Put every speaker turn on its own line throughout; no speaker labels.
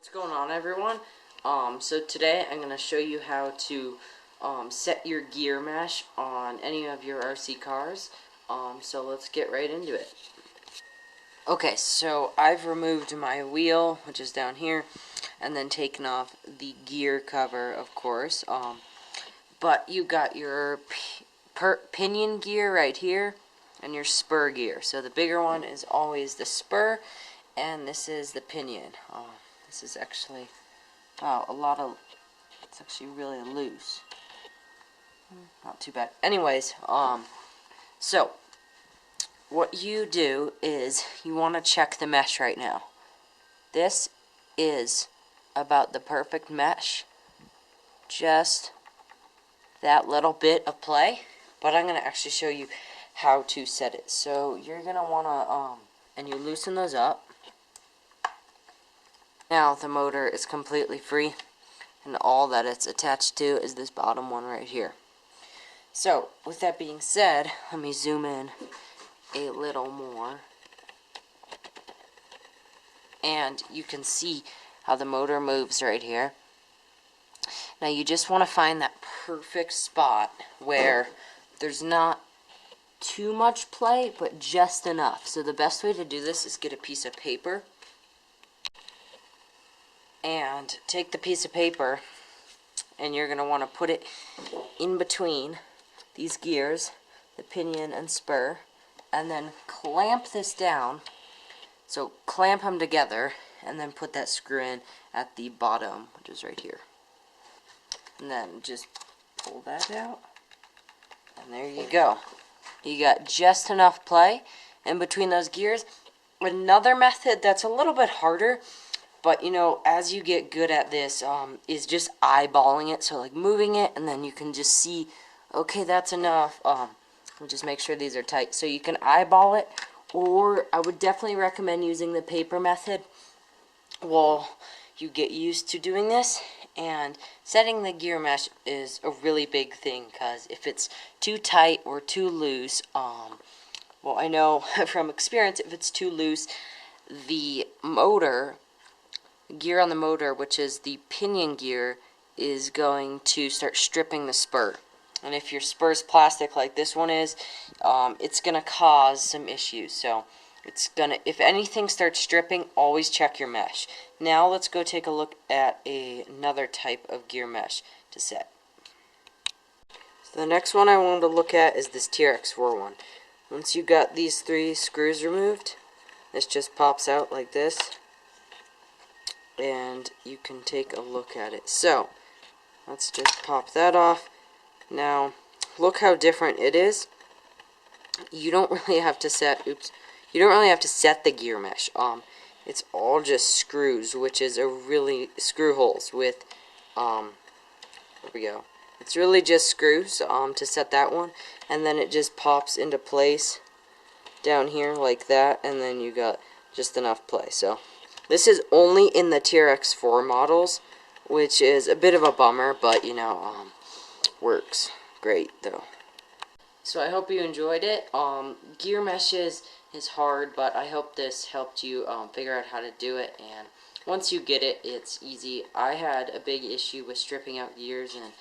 What's going on, everyone? So today I'm going to show you how to set your gear mesh on any of your RC cars. So let's get right into it. Okay, so I've removed my wheel, which is down here, and then taken off the gear cover, of course. But you got your pinion gear right here and your spur gear. So the bigger one is always the spur, and this is the pinion. This is actually, wow, it's actually really loose. Not too bad. Anyways, so what you do is you want to check the mesh right now. This is about the perfect mesh. Just that little bit of play, but I'm going to actually show you how to set it. So you're going to want to, and you loosen those up. Now the motor is completely free, and all that it's attached to is this bottom one right here. So with that being said, let me zoom in a little more, and you can see how the motor moves right here. Now you just want to find that perfect spot where there's not too much play, but just enough. So the best way to do this is get a piece of paper, and take the piece of paper, and you're going to want to put it in between these gears, the pinion and spur, and then clamp this down. So clamp them together, and then put that screw in at the bottom, which is right here. And then just pull that out, and there you go. You got just enough play in between those gears. Another method that's a little bit harder, but you know, as you get good at this, is just eyeballing it. So like moving it, and then you can just see, okay, that's enough. We'll just make sure these are tight. So you can eyeball it, or I would definitely recommend using the paper method while you get used to doing this. And setting the gear mesh is a really big thing, because if it's too tight or too loose, well, I know from experience, if it's too loose, the gear on the motor, which is the pinion gear, is going to start stripping the spur. And if your spur's plastic like this one is, it's going to cause some issues. So if anything starts stripping, always check your mesh. Now let's go take a look at another type of gear mesh to set. So the next one I wanted to look at is this TRX4 one. Once you got these 3 screws removed, this just pops out like this, and you can take a look at it. So let's just pop that off. Now look how different it is. You don't really have to set the gear mesh. It's all just screws, which is screw holes with there we go. It's really just screws to set that one, and then it just pops into place down here like that, and then you got just enough play. So this is only in the TRX4 models, which is a bit of a bummer, but you know, works great though. So I hope you enjoyed it. Gear meshes is hard, but I hope this helped you figure out how to do it, and once you get it, it's easy. I had a big issue with stripping out gears, and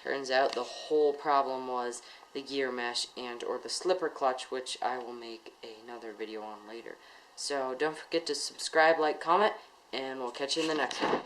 turns out the whole problem was the gear mesh or the slipper clutch, which I will make another video on later. So don't forget to subscribe, like, comment, and we'll catch you in the next one.